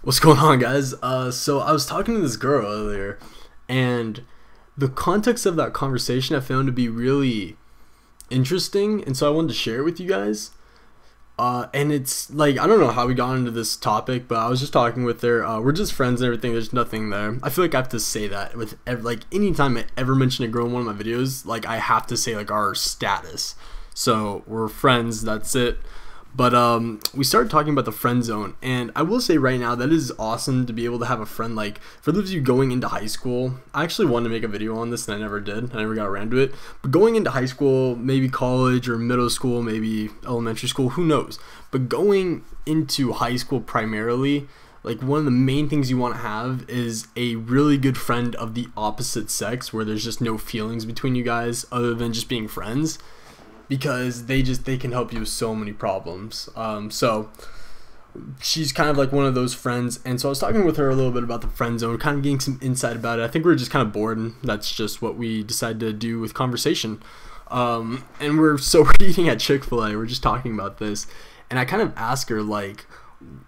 What's going on, guys? So I was talking to this girl earlier, and the context of that conversation I found to be really interesting, and so I wanted to share it with you guys. And it's like, I don't know how we got into this topic, but I was just talking with her. We're just friends and everything. There's nothing there. I feel like I have to say that with like anytime I ever mention a girl in one of my videos, like I have to say like our status. So we're friends. That's it. But we started talking about the friend zone, and I will say right now that is awesome to be able to have a friend. Like, for those of you going into high school, I actually wanted to make a video on this and I never did. I never got around to it. But going into high school, maybe college or middle school, maybe elementary school, who knows? But going into high school primarily, like one of the main things you want to have is a really good friend of the opposite sex, where there's just no feelings between you guys other than just being friends. Because they can help you with so many problems. So she's kind of like one of those friends, and so I was talking with her a little bit about the friend zone, kind of getting some insight about it. I think we were just kind of bored, and that's just what we decided to do with conversation. And we're eating at Chick-fil-A. We're just talking about this, and I kind of asked her like,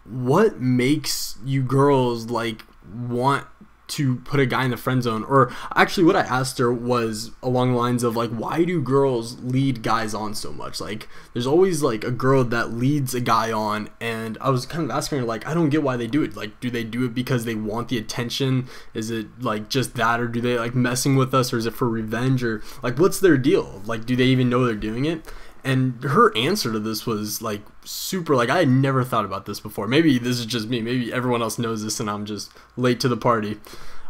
what makes you girls like want to put a guy in the friend zone? Or actually what I asked her was along the lines of like, why do girls lead guys on so much? Like, there's always like a girl that leads a guy on, and I was kind of asking her like, I don't get why they do it. Like, do they do it because they want the attention? Is it like just that, or do they like messing with us, or is it for revenge, or like what's their deal? Like, do they even know they're doing it? And her answer to this was like super, like, I had never thought about this before. Maybe this is just me. Maybe everyone else knows this and I'm just late to the party.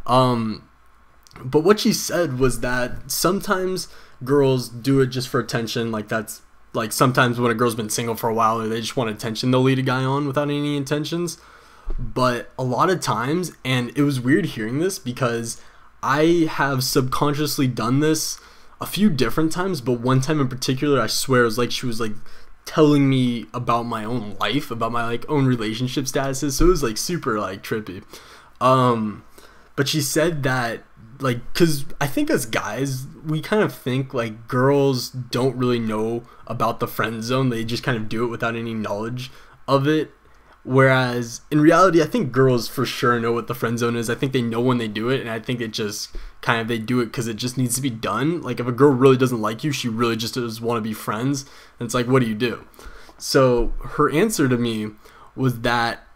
But what she said was that sometimes girls do it just for attention. Like, that's like sometimes when a girl's been single for a while or they just want attention, they'll lead a guy on without any intentions. But a lot of times, and it was weird hearing this because I have subconsciously done this a few different times, but one time in particular, I swear it was like she was like telling me about my own life, about my like own relationship statuses, so it was like super like trippy. But she said that like, because I think as guys, we kind of think like girls don't really know about the friend zone, they just kind of do it without any knowledge of it. Whereas in reality, I think girls for sure know what the friend zone is. I think they know when they do it, and I think it just kind of, they do it because it just needs to be done. Like, if a girl really doesn't like you, she really just does want to be friends, and it's like, what do you do? So her answer to me was that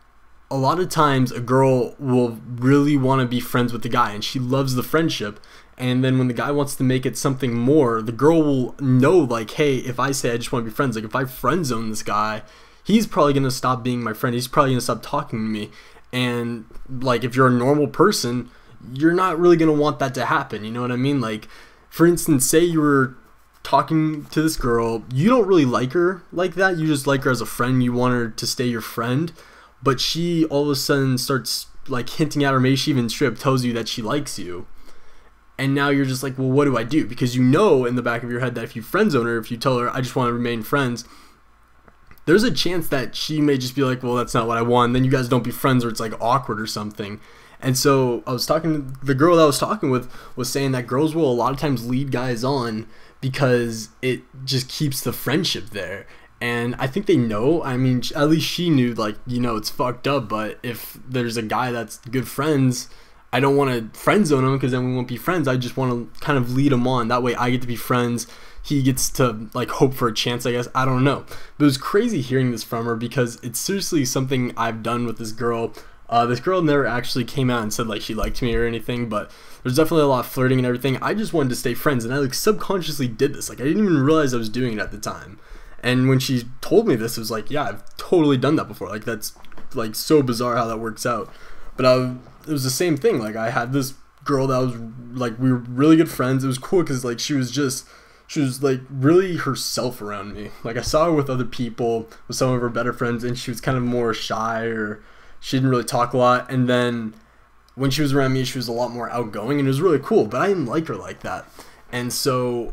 a lot of times a girl will really want to be friends with the guy, and she loves the friendship, and then when the guy wants to make it something more, the girl will know like, hey, if I say I just want to be friends, like if I friend zone this guy, he's probably going to stop being my friend. He's probably going to stop talking to me. And like, if you're a normal person, you're not really going to want that to happen. You know what I mean? Like, for instance, say you were talking to this girl, you don't really like her like that. You just like her as a friend. You want her to stay your friend. But she all of a sudden starts like hinting at, or maybe she even straight up tells you that she likes you. And now you're just like, well, what do I do? Because you know in the back of your head that if you friend zone her, if you tell her, I just want to remain friends, there's a chance that she may just be like, well, that's not what I want. Then you guys don't be friends, or it's like awkward or something. And so I was talking, the girl that I was talking with was saying that girls will a lot of times lead guys on because it just keeps the friendship there. And I think they know, I mean, at least she knew, like, you know, it's fucked up, but if there's a guy that's good friends, I don't want to friend zone him because then we won't be friends. I just want to kind of lead him on. That way I get to be friends. He gets to like hope for a chance, I guess. I don't know. But it was crazy hearing this from her because it's seriously something I've done with this girl. This girl never actually came out and said like she liked me or anything, but there's definitely a lot of flirting and everything. I just wanted to stay friends, and I like subconsciously did this. Like, I didn't even realize I was doing it at the time. And when she told me this, it was like, yeah, I've totally done that before. Like, that's like so bizarre how that works out. But it was the same thing. Like, I had this girl that was like, we were really good friends. It was cool because like she was like really herself around me. Like, I saw her with other people, with some of her better friends, and she was kind of more shy, or she didn't really talk a lot. And then when she was around me, she was a lot more outgoing, and it was really cool. But I didn't like her like that. And so,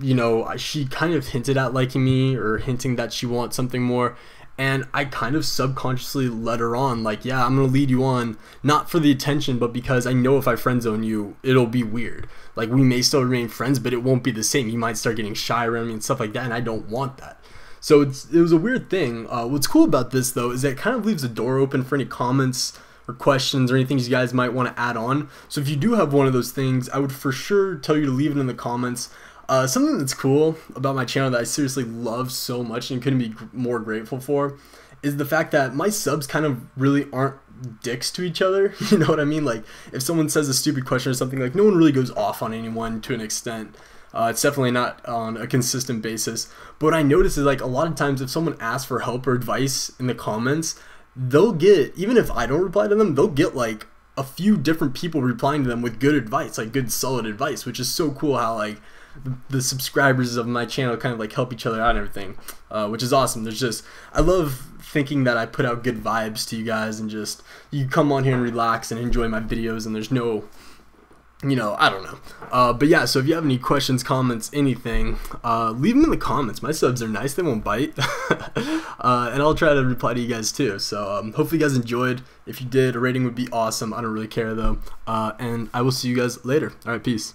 you know, she kind of hinted at liking me, or hinting that she wants something more. And I kind of subconsciously led her on, like, yeah, I'm going to lead you on, not for the attention, but because I know if I friend zone you, it'll be weird. Like, we may still remain friends, but it won't be the same. You might start getting shy around me and stuff like that, and I don't want that. So it was a weird thing. What's cool about this though is that it kind of leaves a door open for any comments or questions or anything you guys might want to add on. So if you do have one of those things, I would for sure tell you to leave it in the comments. Something that's cool about my channel that I seriously love so much and couldn't be more grateful for is the fact that my subs kind of really aren't dicks to each other. You know what I mean? Like if someone says a stupid question or something, like no one really goes off on anyone to an extent. It's definitely not on a consistent basis. But what I notice is like a lot of times if someone asks for help or advice in the comments, they'll get, even if I don't reply to them, they'll get like a few different people replying to them with good advice, like good solid advice, which is so cool how like the subscribers of my channel kind of like help each other out and everything, which is awesome. There's just, I love thinking that I put out good vibes to you guys and just, you come on here and relax and enjoy my videos and there's no, you know, I don't know. But yeah, so if you have any questions, comments, anything, leave them in the comments. My subs are nice, they won't bite. And I'll try to reply to you guys too. So hopefully you guys enjoyed. If you did, a rating would be awesome. I don't really care though. And I will see you guys later. All right, peace.